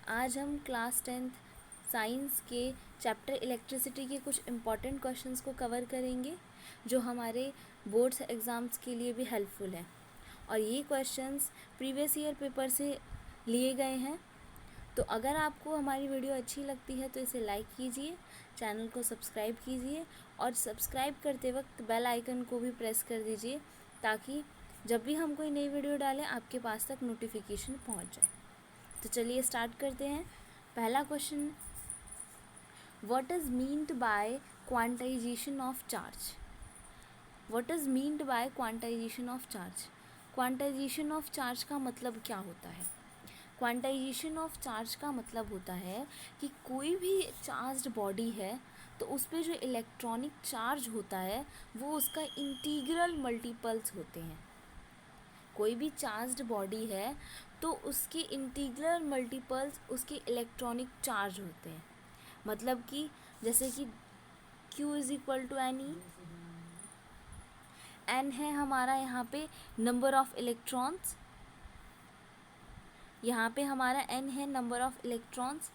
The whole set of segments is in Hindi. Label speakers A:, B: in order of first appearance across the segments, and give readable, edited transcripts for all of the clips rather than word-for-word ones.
A: आज हम क्लास 10th साइंस के चैप्टर इलेक्ट्रिसिटी के कुछ इम्पॉर्टेंट क्वेश्चंस को कवर करेंगे जो हमारे बोर्ड्स एग्ज़ाम्स के लिए भी हेल्पफुल है। और ये क्वेश्चंस प्रीवियस ईयर पेपर से लिए गए हैं। तो अगर आपको हमारी वीडियो अच्छी लगती है तो इसे लाइक कीजिए, चैनल को सब्सक्राइब कीजिए और सब्सक्राइब करते वक्त बेल आइकन को भी प्रेस कर दीजिए ताकि जब भी हम कोई नई वीडियो डालें आपके पास तक नोटिफिकेशन पहुंच जाए। तो चलिए स्टार्ट करते हैं। पहला question, what is meant by quantization of charge. What is meant by quantization of charge. Quantization of charge का मतलब क्या होता है? क्वांटाइजेशन ऑफ चार्ज का मतलब होता है कि कोई भी चार्ज्ड बॉडी है तो उस पर जो इलेक्ट्रॉनिक चार्ज होता है वो उसका इंटीग्रल मल्टीपल्स होते हैं। कोई भी चार्ज्ड बॉडी है तो उसके इंटीग्रल मल्टीपल्स उसके इलेक्ट्रॉनिक चार्ज होते हैं। मतलब कि जैसे कि Q is equal to n e, n है हमारा यहाँ पे नंबर ऑफ इलेक्ट्रॉन्स, यहाँ पे हमारा एन है नंबर ऑफ इलेक्ट्रॉन्स,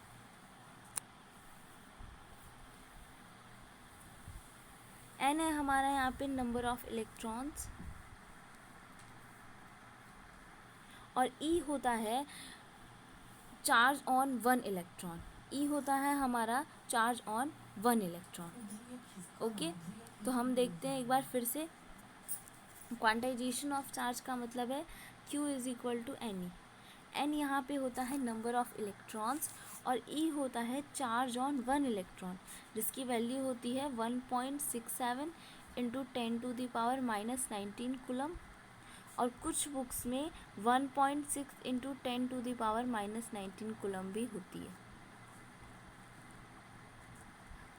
A: एन है हमारा यहाँ पे नंबर ऑफ इलेक्ट्रॉन्स, और ई होता है चार्ज ऑन वन इलेक्ट्रॉन। ई होता है हमारा charge on one electron. Okay, तो हम देखते हैं एक बार फिर से। क्वांटाइजेशन ऑफ चार्ज का मतलब है Q is equal to n e. N यहाँ पे होता है नंबर ऑफ इलेक्ट्रॉन्स और ई होता है चार्ज ऑन वन इलेक्ट्रॉन, जिसकी वैल्यू होती है 1.67 इंटू 10⁻⁻19 कूलम, और कुछ बुक्स में 1.6 इंटू 10⁻⁻19 कूलम भी होती है।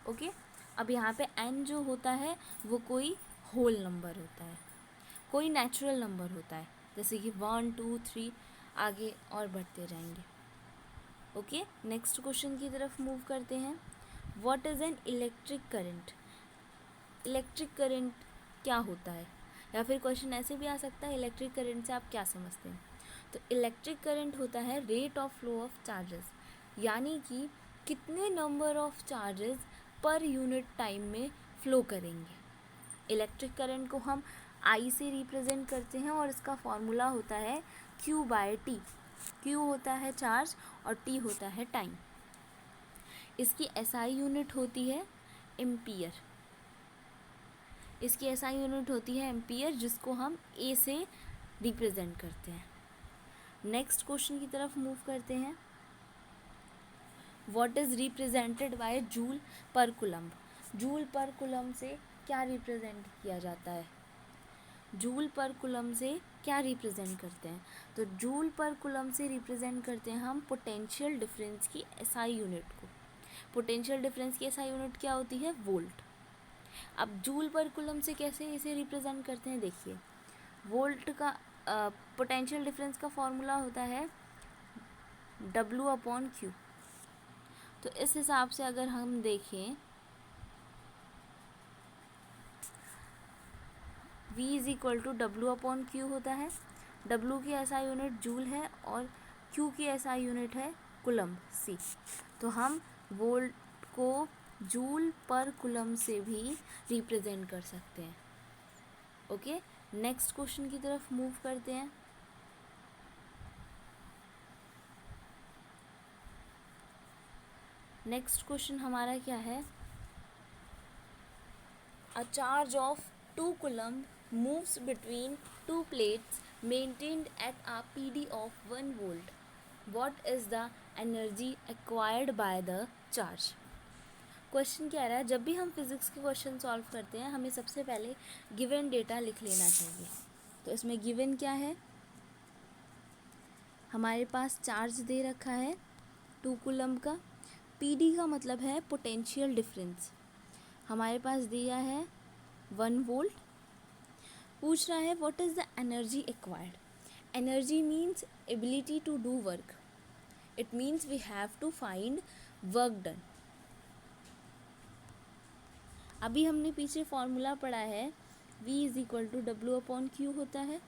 A: ओके, अब यहाँ पे n जो होता है वो कोई होल नंबर होता है, कोई नेचुरल नंबर होता है, जैसे कि 1 2 3 आगे और बढ़ते जाएंगे। ओके, नेक्स्ट क्वेश्चन की तरफ मूव करते हैं। What is an electric current. Electric current क्या होता है, या फिर क्वेश्चन ऐसे भी आ सकता है इलेक्ट्रिक करंट से आप क्या समझते हैं। तो इलेक्ट्रिक करंट होता है rate of flow of charges, यानी कि कितने number of charges per unit time में फ्लो करेंगे। इलेक्ट्रिक करंट को हम आई से रिप्रेजेंट करते हैं और इसका फॉर्मूला होता है Q/T। Q होता है चार्ज और T होता है टाइम। इसकी SI यूनिट होती है एम्पियर। इसकी SI यूनिट होती है एम्पियर, जिसको हम A से रिप्रेजेंट करते हैं। नेक्स्ट क्वेश्चन की तरफ मूव करते हैं। What is represented by joule पर कूलम्ब। जूल पर कूलम्ब से क्या रिप्रेजेंट किया जाता है? जूल पर कूलम्ब से क्या रिप्रेजेंट करते हैं? तो जूल पर कूलम्ब से रिप्रेजेंट करते हैं हम पोटेंशियल डिफरेंस की SI यूनिट को। पोटेंशियल डिफरेंस की SI यूनिट क्या होती है? वोल्ट। अब जूल पर कूलम्ब से कैसे इसे रिप्रेजेंट करते हैं, देखिए। वोल्ट का पोटेंशियल डिफरेंस का फॉर्मूला होता है W/Q। तो इस हिसाब से अगर हम देखें, V is equal to W/Q होता है। W की SI यूनिट जूल है और Q की SI यूनिट है कूलम्ब C। तो हम वोल्ट को जूल पर कूलम्ब से भी रिप्रेजेंट कर सकते हैं। ओके, नेक्स्ट क्वेश्चन की तरफ मूव करते हैं। नेक्स्ट क्वेश्चन हमारा क्या है? A charge of 2 coulomb moves between two plates maintained at a PD of 1 volt. What is the energy acquired by the charge? Question क्या रहा है? जब भी हम फिज़िक्स के क्वेश्चन सॉल्व करते हैं हमें सबसे पहले गिवन डेटा लिख लेना चाहिए। तो इसमें गिवन क्या है? हमारे पास चार्ज दे रखा है 2 कूलम्ब का। PD का मतलब है पोटेंशियल डिफरेंस, हमारे पास दिया है 1 वोल्ट। पूछ रहा है what is the energy acquired. Energy means ability to do work. It means we have to find work done. अभी हमने पीछे फॉर्मूला पढ़ा है V is equal to W/Q होता है।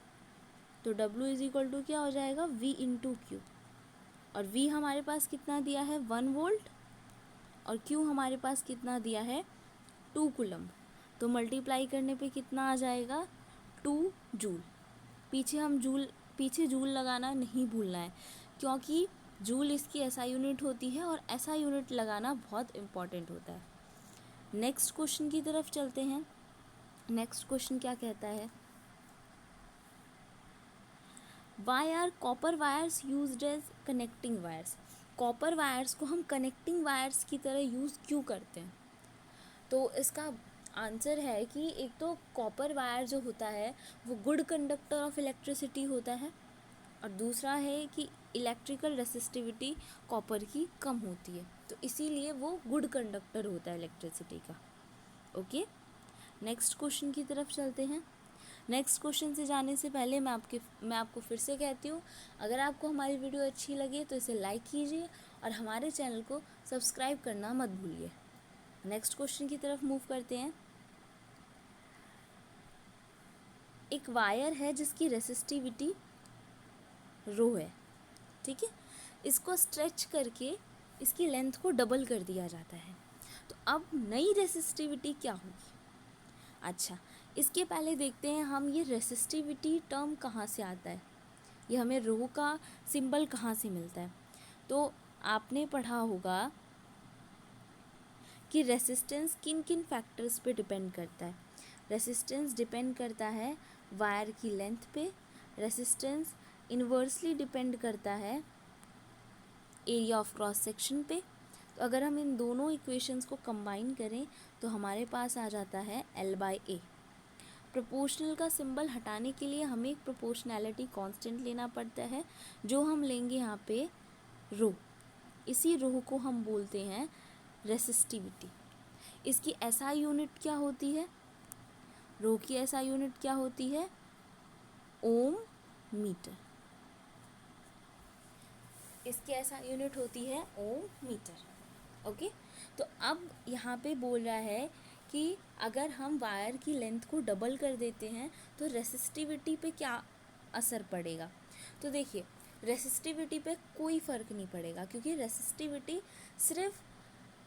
A: तो W इज़ इक्वल टू क्या हो जाएगा? V into Q। और V हमारे पास कितना दिया है 1 वोल्ट, और Q हमारे पास कितना दिया है 2 कूलम। तो मल्टीप्लाई करने पे कितना आ जाएगा 2 जूल। पीछे जूल लगाना नहीं भूलना है, क्योंकि जूल इसकी एसआई यूनिट होती है और एसआई यूनिट लगाना बहुत इम्पॉर्टेंट होता है। नेक्स्ट क्वेश्चन की तरफ चलते हैं। नेक्स्ट क्वेश्चन क्या कहता है, why are copper wires used as connecting wires. Copper wires को हम कनेक्टिंग वायर्स की तरह यूज़ क्यों करते हैं? तो इसका आंसर है कि एक तो कॉपर वायर जो होता है वो गुड कंडक्टर ऑफ इलेक्ट्रिसिटी होता है, और दूसरा है कि इलेक्ट्रिकल रेसिस्टिविटी कॉपर की कम होती है, तो इसीलिए वो गुड कंडक्टर होता है इलेक्ट्रिसिटी का। ओके, नेक्स्ट क्वेश्चन की तरफ चलते हैं। नेक्स्ट क्वेश्चन से जाने से पहले मैं आपको फिर से कहती हूँ, अगर आपको हमारी वीडियो अच्छी लगे तो इसे लाइक कीजिए और हमारे चैनल को सब्सक्राइब करना मत भूलिए। नेक्स्ट क्वेश्चन की तरफ मूव करते हैं। एक वायर है जिसकी रेसिस्टिविटी रो है, ठीक है, इसको स्ट्रेच करके इसकी लेंथ को डबल कर दिया जाता है, तो अब नई रेसिस्टिविटी क्या होगी? अच्छा, इसके पहले देखते हैं हम ये रेसिस्टिविटी टर्म कहाँ से आता है, ये हमें रो का सिंबल कहाँ से मिलता है। तो आपने पढ़ा होगा कि रेसिस्टेंस किन किन फैक्टर्स पे डिपेंड करता है। रेसिस्टेंस डिपेंड करता है वायर की लेंथ पे, रेसिस्टेंस इन्वर्सली डिपेंड करता है एरिया ऑफ क्रॉस सेक्शन पे। तो अगर हम इन दोनों इक्वेशंस को कंबाइन करें तो हमारे पास आ जाता है L/A। प्रोपोर्शनल का सिंबल हटाने के लिए हमें एक प्रोपोर्शनैलिटी कांस्टेंट लेना पड़ता है, जो हम लेंगे यहाँ पे रो। इसी रो को हम बोलते हैं रेसिस्टिविटी। इसकी एसआई यूनिट क्या होती है? रो की एसआई यूनिट क्या होती है? ओम मीटर। इसकी एसआई यूनिट होती है ओम मीटर। ओके, तो अब यहाँ पे बोल रहा है कि अगर हम वायर की लेंथ को डबल कर देते हैं तो रेसिस्टिविटी पे क्या असर पड़ेगा। तो देखिए, रेसिस्टिविटी पे कोई फ़र्क नहीं पड़ेगा, क्योंकि रेसिस्टिविटी सिर्फ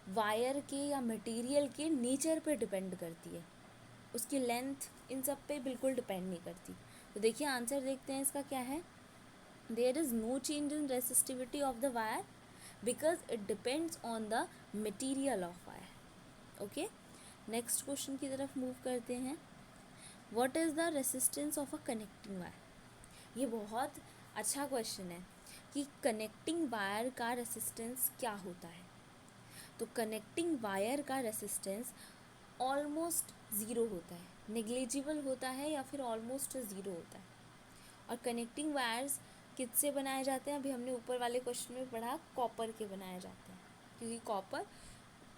A: वायर के या मटेरियल के नेचर पे डिपेंड करती है, उसकी लेंथ इन सब पे बिल्कुल डिपेंड नहीं करती। तो देखिए आंसर देखते हैं इसका क्या है। There is no change in resistivity of the wire because it depends on the material of wire. Okay, next question की तरफ move करते हैं। What is the resistance of a connecting wire? ये बहुत अच्छा क्वेश्चन है कि कनेक्टिंग वायर का रेसिस्टेंस क्या होता है। तो कनेक्टिंग वायर का रेसिस्टेंस ऑलमोस्ट ज़ीरो होता है, नेग्लिजिबल होता है या फिर ऑलमोस्ट ज़ीरो होता है। और कनेक्टिंग वायर्स किससे बनाए जाते हैं? अभी हमने ऊपर वाले क्वेश्चन में पढ़ा, कॉपर के बनाए जाते हैं, क्योंकि कॉपर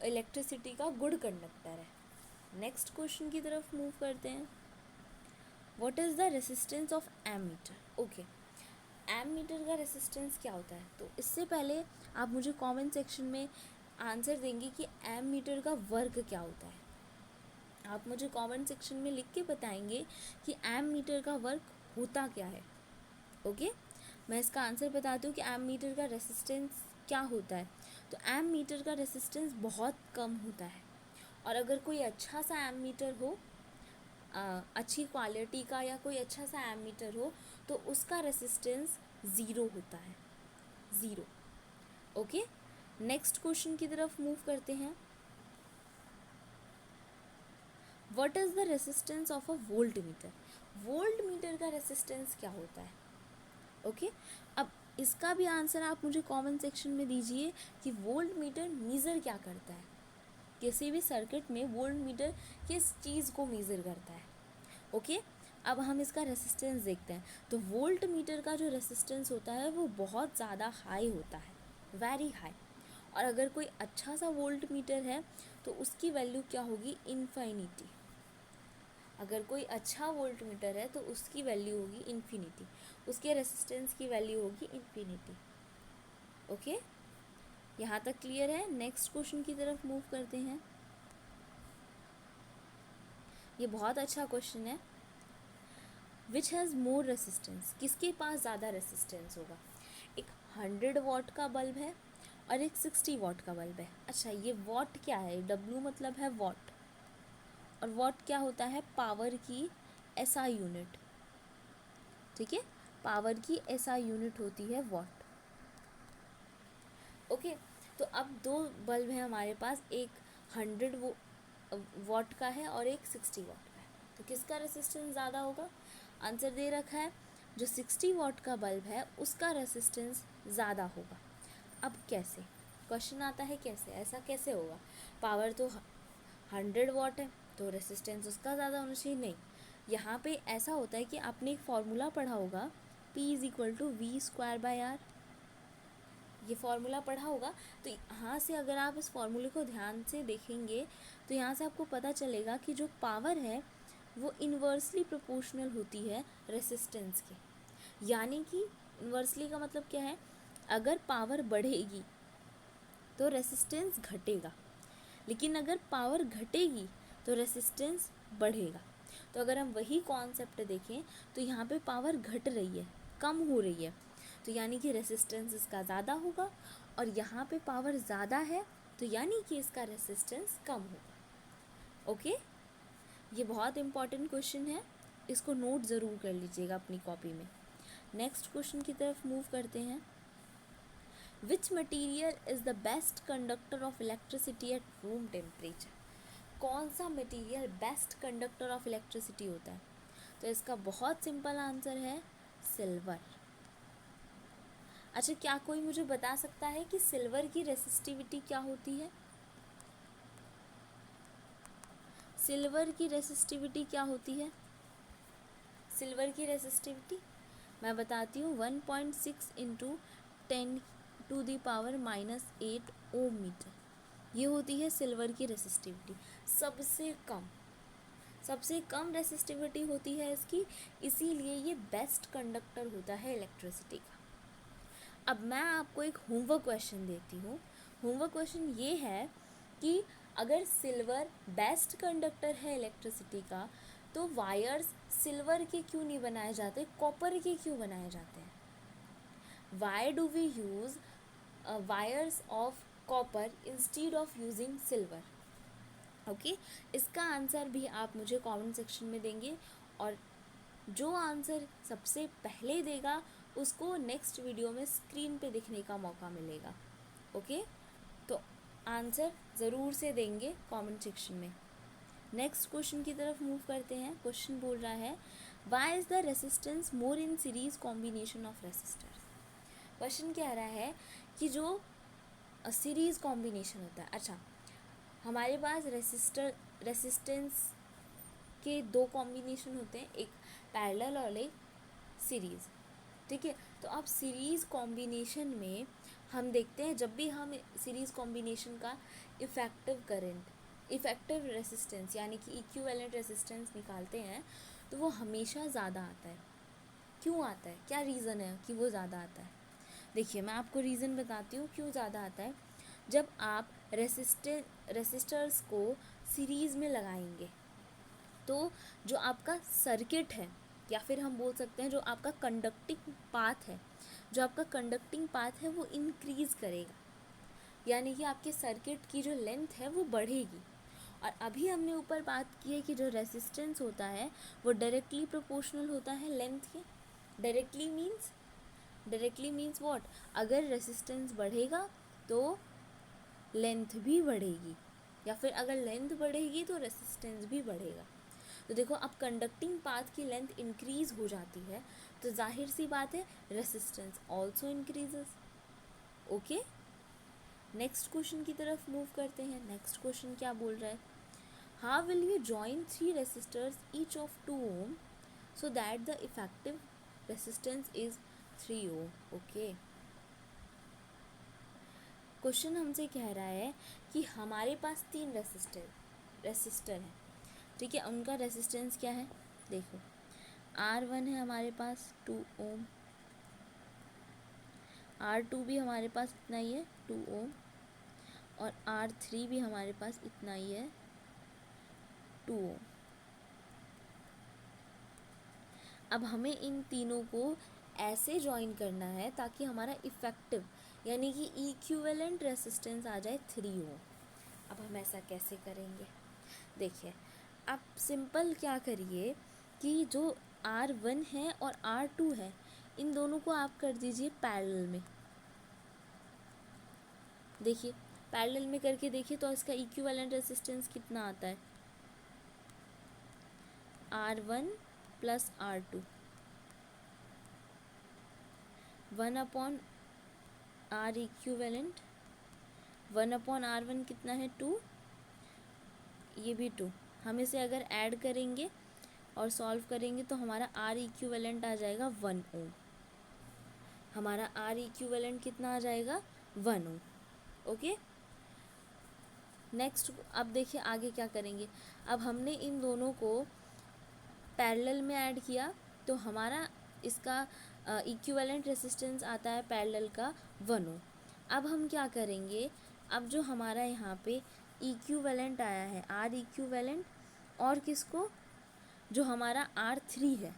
A: इलेक्ट्रिसिटी का गुड कंडक्टर है। नेक्स्ट क्वेश्चन की तरफ मूव करते हैं। What is the resistance of ammeter? Okay, ammeter का रेसिस्टेंस क्या होता है? तो इससे पहले आप मुझे कमेंट सेक्शन में आंसर देंगे कि एमीटर का वर्क क्या होता है। आप मुझे कमेंट सेक्शन में लिख के बताएंगे कि एमीटर का वर्क होता क्या है। ओके, मैं इसका आंसर बताती हूँ कि एमीटर का रेसिस्टेंस क्या होता है। तो एमीटर का रेसिस्टेंस बहुत कम होता है, और अगर कोई अच्छा सा एमीटर हो, अच्छी क्वालिटी का या कोई अच्छा सा एमीटर हो, तो उसका रेसिस्टेंस ज़ीरो होता है, ज़ीरो। ओके, नेक्स्ट क्वेश्चन की तरफ मूव करते हैं। What is the resistance of a volt meter? Volt meter का रेसिस्टेंस क्या होता है? ओके, अब इसका भी आंसर आप मुझे कमेंट सेक्शन में दीजिए कि वोल्ट मीटर मीज़र क्या करता है। किसी भी सर्किट में वोल्ट मीटर किस चीज़ को मेज़र करता है। ओके, अब हम इसका रेसिस्टेंस देखते हैं। तो वोल्ट मीटर का जो रेसिस्टेंस होता है वो बहुत ज़्यादा हाई होता है, वेरी हाई। और अगर कोई अच्छा सा वोल्ट मीटर है तो उसकी वैल्यू क्या होगी? इन्फिनिटी। अगर कोई अच्छा वोल्ट मीटर है तो उसकी वैल्यू होगी इन्फिनिटी, उसके रेसिस्टेंस की वैल्यू होगी इन्फिनिटी। ओके, यहाँ तक क्लियर है। नेक्स्ट क्वेश्चन की तरफ मूव करते हैं। ये बहुत अच्छा क्वेश्चन है। Which has more resistance? किसके पास ज़्यादा रेसिस्टेंस होगा? एक 100 वॉट का बल्ब है और एक 60 वॉट का बल्ब है। अच्छा, ये वॉट क्या है? W मतलब है वॉट, और वॉट क्या होता है? पावर की SI यूनिट। ठीक है, पावर की SI यूनिट होती है वॉट। ओके, तो अब दो बल्ब हैं हमारे पास, एक 100 वॉट का है और एक 60 वॉट का है। तो किसका रेसिस्टेंस ज़्यादा होगा? आंसर दे रखा है, जो 60 वॉट का बल्ब है उसका रेसिस्टेंस ज़्यादा होगा। अब कैसे? क्वेश्चन आता है कैसे, ऐसा कैसे होगा? पावर तो 100 वॉट है तो रेसिस्टेंस उसका ज़्यादा होना चाहिए। नहीं, यहाँ पे ऐसा होता है कि आपने एक फॉर्मूला पढ़ा होगा, P=V²/R। ये फॉर्मूला पढ़ा होगा, तो यहाँ से अगर आप इस फॉर्मूले को ध्यान से देखेंगे तो यहाँ से आपको पता चलेगा कि जो पावर है वो इन्वर्सली प्रोपोर्शनल होती है रेसिस्टेंस के। यानी कि इन्वर्सली का मतलब क्या है? अगर पावर बढ़ेगी तो रेसिस्टेंस घटेगा, लेकिन अगर पावर घटेगी तो रेसिस्टेंस बढ़ेगा। तो अगर हम वही कॉन्सेप्ट देखें तो यहाँ पे पावर घट रही है, कम हो रही है, तो यानी कि रेसिस्टेंस इसका ज़्यादा होगा, और यहाँ पे पावर ज़्यादा है तो यानी कि इसका रेसिस्टेंस कम होगा। ओके, ये बहुत इंपॉर्टेंट क्वेश्चन है, इसको नोट ज़रूर कर लीजिएगा अपनी कॉपी में। नेक्स्ट क्वेश्चन की तरफ मूव करते हैं। विच material is the best conductor of electricity at room temperature? कौन सा material best conductor of electricity होता है? तो इसका बहुत सिंपल आंसर है सिल्वर। अच्छा, क्या कोई मुझे बता सकता है कि सिल्वर की रेसिस्टिविटी क्या होती है? सिल्वर की रेसिस्टिविटी क्या होती है? सिल्वर की रेसिस्टिविटी मैं बताती हूँ, 1.6 इंटू 10⁻⁻8 ओम मीटर, ये होती है सिल्वर की रेसिस्टिविटी। सबसे कम रेसिस्टिविटी होती है इसकी, इसीलिए ये बेस्ट कंडक्टर होता है इलेक्ट्रिसिटी का। अब मैं आपको एक होमवर्क क्वेश्चन देती हूँ। होमवर्क क्वेश्चन ये है कि अगर सिल्वर बेस्ट कंडक्टर है इलेक्ट्रिसिटी का, तो वायर्स सिल्वर के क्यों नहीं बनाए जाते, कॉपर के क्यों बनाए जाते हैं? Why do we use wires of copper instead of using silver? Okay, इसका आंसर भी आप मुझे कमेंट सेक्शन में देंगे, और जो आंसर सबसे पहले देगा उसको नेक्स्ट वीडियो में स्क्रीन पे दिखने का मौका मिलेगा। ओके, तो आंसर ज़रूर से देंगे कमेंट सेक्शन में। नेक्स्ट क्वेश्चन की तरफ मूव करते हैं। क्वेश्चन बोल रहा है, why is the resistance more in series combination of resistors? Question कह रहा है कि जो सीरीज़ कॉम्बिनेशन होता है, अच्छा हमारे पास रेसिस्टेंस के दो कॉम्बिनेशन होते हैं, एक पैरेलल और एक सीरीज़। ठीक है, तो अब सीरीज़ कॉम्बिनेशन में हम देखते हैं, जब भी हम सीरीज़ कॉम्बिनेशन का इफ़ेक्टिव रेसिस्टेंस यानी कि इक्विवेलेंट रेसिस्टेंस निकालते हैं तो वो हमेशा ज़्यादा आता है। क्यों आता है, क्या रीज़न है कि वो ज़्यादा आता है? देखिए, मैं आपको रीज़न बताती हूँ क्यों ज़्यादा आता है। जब आप रेसिस्टर्स को सीरीज़ में लगाएंगे तो जो आपका सर्किट है, या फिर हम बोल सकते हैं जो आपका कंडक्टिंग पाथ है वो इंक्रीज़ करेगा, यानी कि आपके सर्किट की जो लेंथ है वो बढ़ेगी। और अभी हमने ऊपर बात की है कि जो रेसिस्टेंस होता है वो डायरेक्टली प्रोपोर्शनल होता है लेंथ के। Directly means what? अगर रेसिस्टेंस बढ़ेगा तो लेंथ भी बढ़ेगी, या फिर अगर लेंथ बढ़ेगी तो रेसिस्टेंस भी बढ़ेगा। तो देखो, अब कंडक्टिंग पाथ की लेंथ इंक्रीज़ हो जाती है तो जाहिर सी बात है resistance also increases. Okay, next question की तरफ मूव करते हैं। नेक्स्ट क्वेश्चन क्या बोल रहा है, how will you join 3 resistors each of 2 ohm so that the effective resistance is 3 ohm? Okay, question हमसे कह रहा है कि हमारे पास 3 रेसिस्टर हैं। ठीक है, उनका रेसिस्टेंस क्या है? देखो, R1 है हमारे पास 2 ओम, R2 भी हमारे पास इतना ही है 2 ओम, और R3 भी हमारे पास इतना ही है 2 ओम। अब हमें इन तीनों को ऐसे ज्वाइन करना है ताकि हमारा इफ़ेक्टिव यानी कि इक्विवेलेंट रेसिस्टेंस आ जाए 3 ओम। अब हम ऐसा कैसे करेंगे? देखिए, आप सिंपल क्या करिए कि जो R1 है और R2 है, इन दोनों को आप कर दीजिए पैरेलल में। देखिए, पैरेलल में करके देखिए तो इसका इक्विवेलेंट रेसिस्टेंस कितना आता है? R1 plus R2, 1 upon R equivalent, 1 upon R1 कितना है? 2, ये भी 2। हम इसे अगर ऐड करेंगे और सॉल्व करेंगे तो हमारा R इक्विवेलेंट आ जाएगा 1 ओम। हमारा R इक्विवेलेंट कितना आ जाएगा? 1 ओम। ओके, नेक्स्ट अब देखिए आगे क्या करेंगे। अब हमने इन दोनों को पैरेलल में ऐड किया तो हमारा इसका इक्विवेलेंट रेसिस्टेंस आता है पैरेलल का 1 ओम। अब हम क्या करेंगे, अब जो हमारा यहाँ पे इक्विवेलेंट आया है R इक्विवेलेंट, और किसको, जो हमारा R3 है,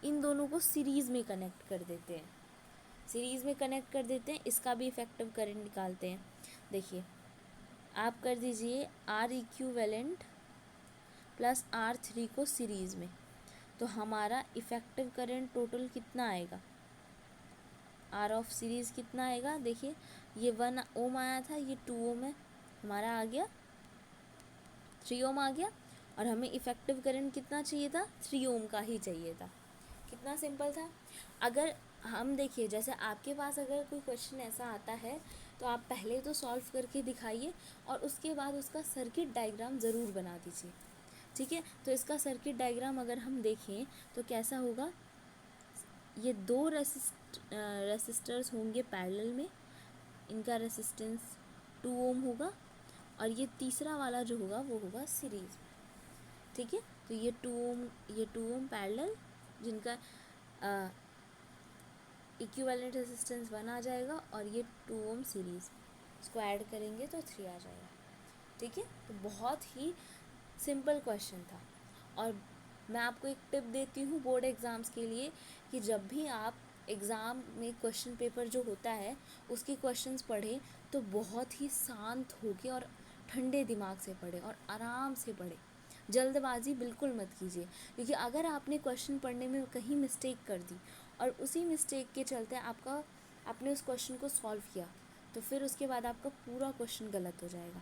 A: इन दोनों को सीरीज़ में कनेक्ट कर देते हैं। सीरीज़ में कनेक्ट कर देते हैं, इसका भी इफ़ेक्टिव करंट निकालते हैं। देखिए, आप कर दीजिए R इक्विवेलेंट प्लस R3 को सीरीज़ में, तो हमारा इफ़ेक्टिव करंट टोटल कितना आएगा? R ऑफ सीरीज़ कितना आएगा? देखिए, ये 1 ओम आया था, ये 2 ओम है, हमारा आ गया 3 ओम आ गया, और हमें इफ़ेक्टिव करंट कितना चाहिए था? 3 ओम का ही चाहिए था। कितना सिंपल था। अगर हम देखिए, जैसे आपके पास अगर कोई क्वेश्चन ऐसा आता है तो आप पहले तो सॉल्व करके दिखाइए और उसके बाद उसका सर्किट डायग्राम ज़रूर बना दीजिए। ठीक है, तो इसका सर्किट डायग्राम अगर हम देखें तो कैसा होगा, ये 2 रेसिस्टर्स होंगे पैरेलल में, इनका रेसिस्टेंस 2 ओम होगा, और ये तीसरा वाला जो होगा वो होगा सीरीज़ में। ठीक है, तो ये 2 ओम पैरेलल, जिनका इक्विवेलेंट रेजिस्टेंस 1 आ जाएगा, और ये 2 ओम सीरीज़, इसको ऐड करेंगे तो 3 आ जाएगा। ठीक है, तो बहुत ही सिंपल क्वेश्चन था। और मैं आपको एक टिप देती हूँ बोर्ड एग्ज़ाम्स के लिए कि जब भी आप एग्ज़ाम में क्वेश्चन पेपर जो होता है उसके क्वेश्चंस पढ़ें तो बहुत ही शांत होके और ठंडे दिमाग से पढ़ें और आराम से पढ़ें। जल्दबाजी बिल्कुल मत कीजिए, क्योंकि अगर आपने क्वेश्चन पढ़ने में कहीं मिस्टेक कर दी और उसी मिस्टेक के चलते आपने उस क्वेश्चन को सॉल्व किया तो फिर उसके बाद आपका पूरा क्वेश्चन गलत हो जाएगा।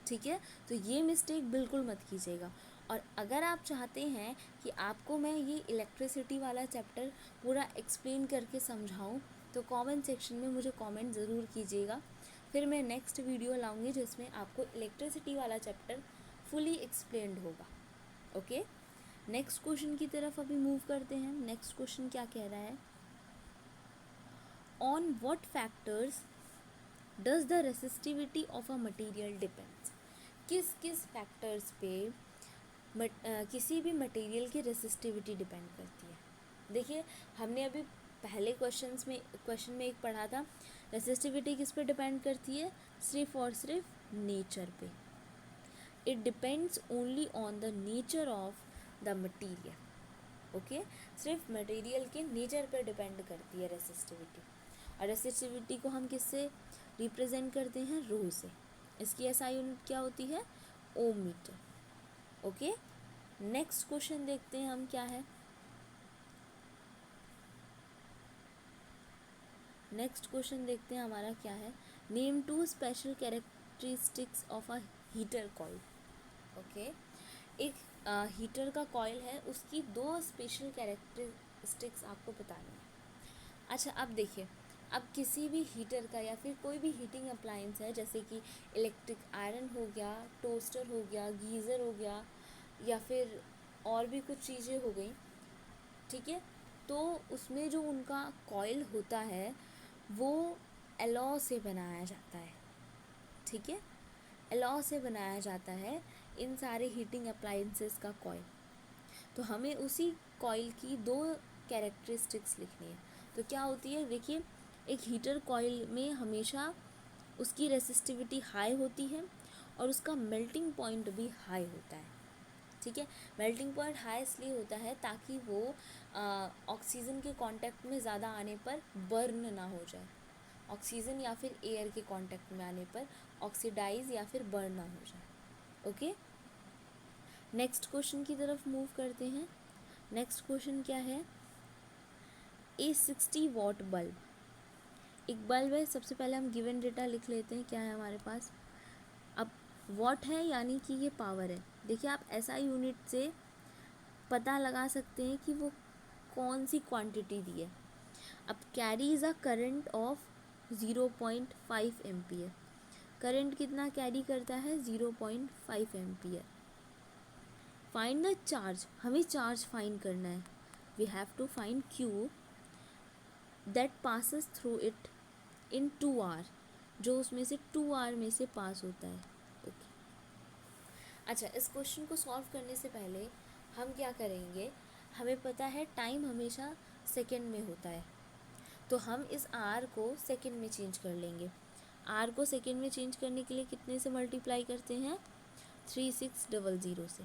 A: ठीक है, तो ये मिस्टेक बिल्कुल मत कीजिएगा। और अगर आप चाहते हैं कि आपको मैं ये इलेक्ट्रिसिटी वाला चैप्टर पूरा एक्सप्लेन करके समझाऊं तो कमेंट सेक्शन में मुझे कमेंट ज़रूर कीजिएगा। फिर मैं नेक्स्ट वीडियो लाऊंगी जिसमें आपको इलेक्ट्रिसिटी वाला चैप्टर फुली एक्सप्लेन्ड होगा। ओके, नेक्स्ट क्वेश्चन की तरफ अभी मूव करते हैं। नेक्स्ट क्वेश्चन क्या कह रहा है, on what factors does the resistivity of a material depends. किस किस फैक्टर्स पे किसी भी मटेरियल की रेसिस्टिविटी डिपेंड करती है। देखिए, हमने अभी पहले क्वेश्चन में एक पढ़ा था, रेसिस्टिविटी किस पे डिपेंड करती है, सिर्फ और सिर्फ नेचर पे। It depends only on the nature of the material. Okay, सिर्फ मटेरियल के नेचर पर डिपेंड करती है रेसिस्टिविटी। और रेसिस्टिविटी को हम किससे रिप्रेजेंट करते हैं, रो से। इसकी एसआई यूनिट क्या होती है, ओम मीटर। ओके, नेक्स्ट क्वेश्चन देखते हैं हम क्या है। नेक्स्ट क्वेश्चन देखते हैं हमारा क्या है, name 2 special characteristics of a heater coil. Okay, एक हीटर का कॉइल है, उसकी 2 स्पेशल कैरेक्टरिस्टिक्स आपको बतानी है। अच्छा, अब देखिए, अब किसी भी हीटर का या फिर कोई भी हीटिंग अप्लायंस है, जैसे कि इलेक्ट्रिक आयरन हो गया, टोस्टर हो गया, गीज़र हो गया, या फिर और भी कुछ चीज़ें हो गई। ठीक है, तो उसमें जो उनका कॉइल होता है वो एलॉय से बनाया जाता है। ठीक है, एलॉय से बनाया जाता है इन सारे हीटिंग अप्लायंसेस का कॉइल। तो हमें उसी कॉइल की 2 कैरेक्टरिस्टिक्स लिखनी है। तो क्या होती है, देखिए, एक हीटर कॉइल में हमेशा उसकी रेसिस्टिविटी हाई होती है और उसका मेल्टिंग पॉइंट भी हाई होता है। ठीक है। मेल्टिंग पॉइंट हाई इसलिए होता है ताकि वो ऑक्सीजन के कांटेक्ट में ज़्यादा आने पर बर्न ना हो जाए, ऑक्सीजन या फिर एयर के कांटेक्ट में आने पर ऑक्सीडाइज या फिर बर्न ना हो जाए। ओके, नेक्स्ट क्वेश्चन की तरफ मूव करते हैं। नेक्स्ट क्वेश्चन क्या है, ए 60 वॉट बल्ब, एक बल्ब है। सबसे पहले हम गिवन डेटा लिख लेते हैं, क्या है हमारे पास। अब वॉट है यानी कि ये पावर है। देखिए आप एसआई यूनिट से पता लगा सकते हैं कि वो कौन सी क्वांटिटी दी है। अब carries a current of 0.5 ampere, current कितना कैरी करता है, 0.5 एम्पियर। फाइंड द चार्ज, हमें चार्ज फाइंड करना है। We have to find Q that passes through it in 2 hour, जो उसमें से 2 आवर में से पास होता है। ओके, अच्छा, इस क्वेश्चन को सॉल्व करने से पहले हम क्या करेंगे, हमें पता है टाइम हमेशा सेकेंड में होता है, तो हम इस आर को सेकेंड में चेंज कर लेंगे। आर को सेकेंड में चेंज करने के लिए कितने से मल्टीप्लाई करते हैं, 3600 से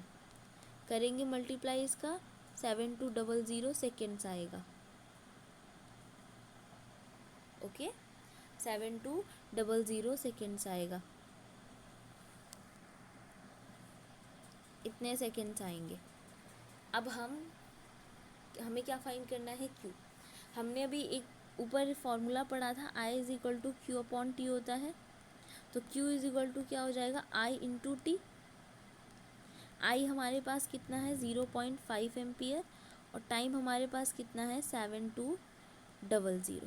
A: करेंगे मल्टीप्लाई, इसका 7200 सेकेंड्स आएगा। ओके, 7200 सेकेंड्स आएगा, इतने सेकेंड्स आएंगे। अब हमें क्या फाइंड करना है, क्यू। हमने अभी एक ऊपर फॉर्मूला पढ़ा था, I is equal to Q upon T होता है, तो क्यू इज इक्वल टू क्या हो जाएगा, आई इंटू टी। आई हमारे पास कितना है, 0.5 एम्पियर, और टाइम हमारे पास कितना है, 7200।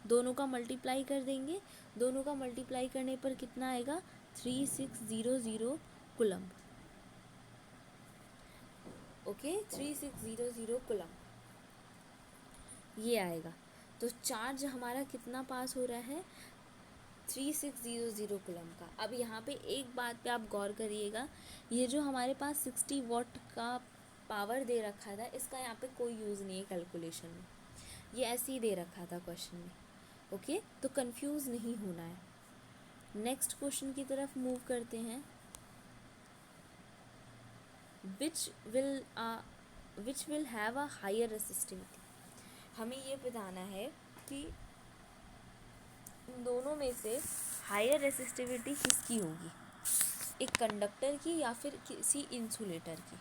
A: दोनों का मल्टीप्लाई कर देंगे, दोनों का मल्टीप्लाई करने पर कितना आएगा, 3600 कूलम्ब। ओके, 3600 कूलम्ब ये आएगा। तो चार्ज हमारा कितना पास हो रहा है, 3600 कूलम्ब का। अब यहाँ पे एक बात पे आप गौर करिएगा, ये जो हमारे पास 60 वॉट का पावर दे रखा था, इसका यहाँ पे कोई यूज़ नहीं है कैलकुलेशन में, ये ऐसे ही दे रखा था क्वेश्चन में। ओके, तो कंफ्यूज नहीं होना है। नेक्स्ट क्वेश्चन की तरफ मूव करते हैं। Which will have a higher resistivity, हमें ये बताना है कि इन दोनों में से हायर रेसिस्टिविटी किसकी होगी, एक कंडक्टर की या फिर किसी इंसुलेटर की।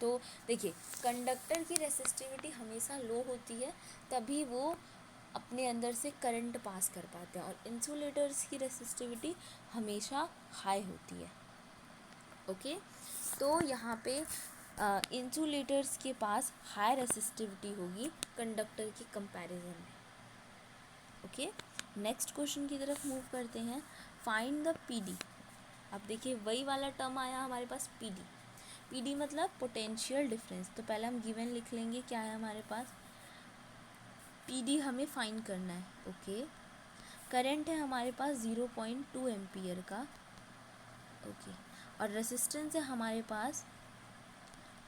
A: तो देखिए, कंडक्टर की रेसिस्टिविटी हमेशा लो होती है, तभी वो अपने अंदर से करंट पास कर पाते हैं, और इंसुलेटर्स की रेसिस्टिविटी हमेशा हाई होती है। ओके, तो यहाँ पे इंसुलेटर्स के पास हाई रेसिस्टिविटी होगी कंडक्टर की कंपैरिजन में। ओके, नेक्स्ट क्वेश्चन की तरफ मूव करते हैं। Find the PD. अब देखिए वही वाला टर्म आया हमारे पास, पीडी। पीडी मतलब पोटेंशियल डिफरेंस। तो पहले हम गिवन लिख लेंगे, क्या है हमारे पास, पीडी हमें फाइंड करना है। ओके, करंट है हमारे पास 0.2 एम्पियर का। ओके, और रेसिस्टेंस है हमारे पास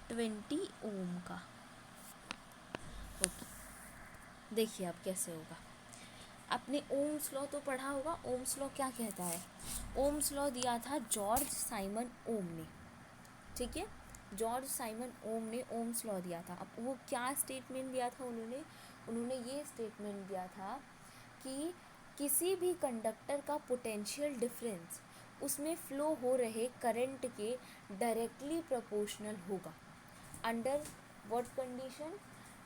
A: 20 ओम का। ओके, देखिए अब कैसे होगा। आपने ओम्स लॉ तो पढ़ा होगा। ओम्स लॉ क्या कहता है, ओम्स लॉ दिया था जॉर्ज साइमन ओम ने। ठीक है, जॉर्ज साइमन ओम ने ओम्स लॉ दिया था। अब वो क्या स्टेटमेंट दिया था उन्होंने ये स्टेटमेंट दिया था कि किसी भी कंडक्टर का पोटेंशियल डिफरेंस उसमें फ़्लो हो रहे करंट के डायरेक्टली प्रोपोर्शनल होगा under what condition,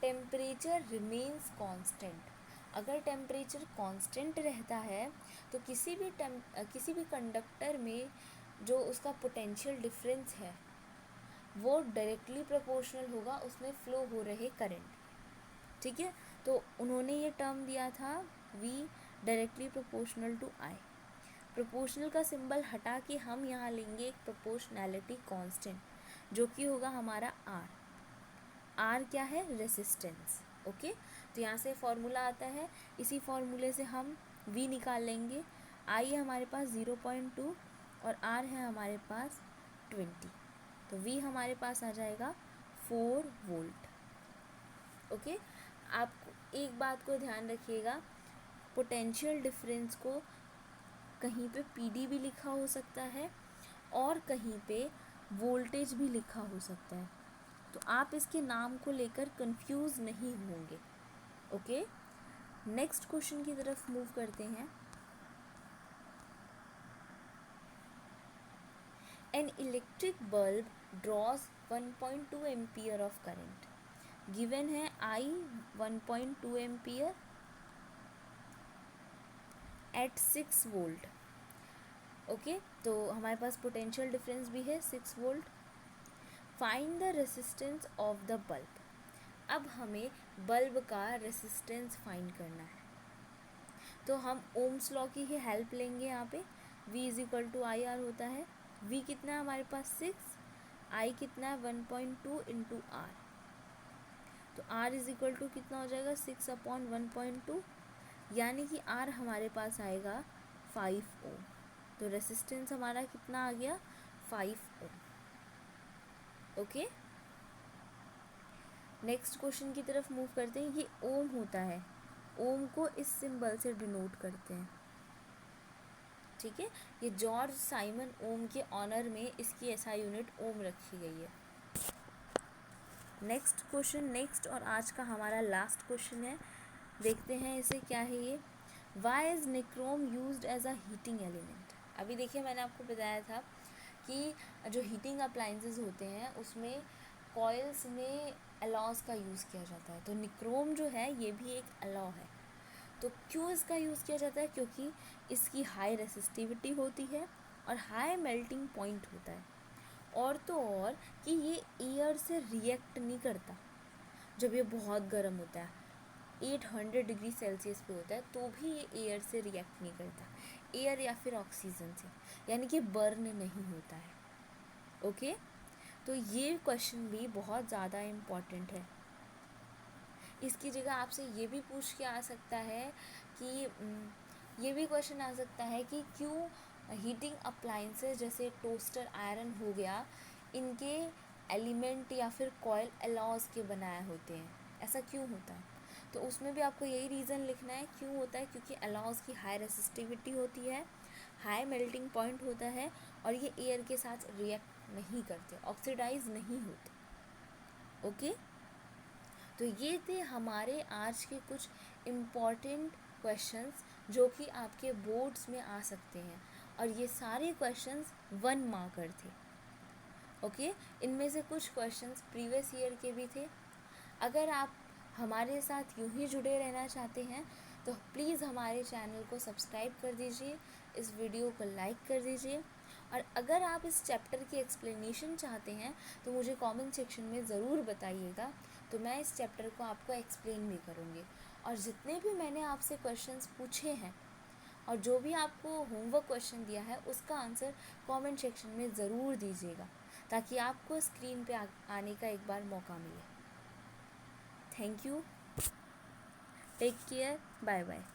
A: temperature remains constant. अगर टेम्परेचर कांस्टेंट रहता है तो किसी भी कंडक्टर में जो उसका पोटेंशियल डिफरेंस है वो डायरेक्टली प्रोपोर्शनल होगा उसमें फ़्लो हो रहे करंट। ठीक है, तो उन्होंने ये टर्म दिया था V directly proportional to I। Proportional का सिंबल हटा के हम यहाँ लेंगे एक प्रोपोर्शनैलिटी कांस्टेंट जो कि होगा हमारा R। R क्या है, रेसिस्टेंस। ओके, तो यहाँ से फॉर्मूला आता है, इसी फॉर्मूले से हम V निकाल लेंगे। I है हमारे पास 0.2 और R है हमारे पास 20, तो V हमारे पास आ जाएगा 4 वोल्ट। ओके, आप एक बात को ध्यान रखिएगा, पोटेंशियल डिफरेंस को कहीं पे PD भी लिखा हो सकता है और कहीं पे वोल्टेज भी लिखा हो सकता है, तो आप इसके नाम को लेकर कंफ्यूज नहीं होंगे। ओके, नेक्स्ट क्वेश्चन की तरफ मूव करते हैं। An electric bulb draws 1.2 ampere of current, given है I 1.2 ampere at 6 volt. Okay, तो हमारे पास पोटेंशियल डिफरेंस भी है 6 volt. Find the resistance of the bulb. अब हमें बल्ब का रेसिस्टेंस फाइंड करना है, तो हम ओम्स लॉ की ही हेल्प लेंगे। यहाँ पे V = IR होता है। V कितना है हमारे पास 6, I कितना है 1.2 इंटू R, तो R = कितना हो जाएगा 6/1.2, यानी कि R हमारे पास आएगा 5 ओम। तो रेसिस्टेंस हमारा कितना आ गया 5 ओम। ओके, नेक्स्ट क्वेश्चन की तरफ मूव करते हैं। ये ओम होता है, ओम को इस सिंबल से डिनोट करते हैं। ठीक है, ये जॉर्ज साइमन ओम के ऑनर में इसकी एसआई यूनिट ओम रखी गई है। नेक्स्ट क्वेश्चन, नेक्स्ट और आज का हमारा लास्ट क्वेश्चन है, देखते हैं इसे क्या है ये। Why is nichrome used as a heating element. अभी देखिए मैंने आपको बताया था कि जो हीटिंग अप्लाइंसेस होते हैं उसमें कॉइल्स में अलॉज का यूज़ किया जाता है, तो निक्रोम जो है ये भी एक अलॉ है। तो क्यों इसका यूज़ किया जाता है, क्योंकि इसकी हाई रेसिस्टिविटी होती है और हाई मेल्टिंग पॉइंट होता है, और तो और कि ये एयर से रिएक्ट नहीं करता। जब ये बहुत गर्म होता है 800 डिग्री सेल्सियस पे होता है तो भी ये एयर से रिएक्ट नहीं करता, एयर या फिर ऑक्सीजन से, यानी कि बर्न नहीं होता है। ओके, तो ये क्वेश्चन भी बहुत ज़्यादा इम्पॉर्टेंट है। इसकी जगह आपसे ये भी पूछ के आ सकता है कि ये भी क्वेश्चन आ सकता है कि क्यों हीटिंग अप्लाइंसेस जैसे टोस्टर, आयरन हो गया, इनके एलिमेंट या फिर कॉइल अलॉज के बनाए होते हैं, ऐसा क्यों होता है। तो उसमें भी आपको यही रीज़न लिखना है क्यों होता है, क्योंकि अलॉज की हाई रेसिस्टिविटी होती है, हाई मेल्टिंग पॉइंट होता है, और ये एयर के साथ रिएक्ट नहीं करते, ऑक्सीडाइज नहीं होते। ओके, तो ये थे हमारे आज के कुछ इम्पॉर्टेंट क्वेश्चंस जो कि आपके बोर्ड्स में आ सकते हैं, और ये सारे क्वेश्चंस 1 मार्कर थे। ओके, इनमें से कुछ क्वेश्चंस प्रीवियस ईयर के भी थे। अगर आप हमारे साथ यूं ही जुड़े रहना चाहते हैं तो प्लीज़ हमारे चैनल को सब्सक्राइब कर दीजिए, इस वीडियो को लाइक कर दीजिए, और अगर आप इस चैप्टर की एक्सप्लेनेशन चाहते हैं तो मुझे कमेंट सेक्शन में ज़रूर बताइएगा, तो मैं इस चैप्टर को आपको एक्सप्लेन भी करूँगी। और जितने भी मैंने आपसे क्वेश्चंस पूछे हैं और जो भी आपको होमवर्क क्वेश्चन दिया है उसका आंसर कमेंट सेक्शन में ज़रूर दीजिएगा, ताकि आपको स्क्रीन पे आने का एक बार मौका मिले। Thank you, take care, bye bye.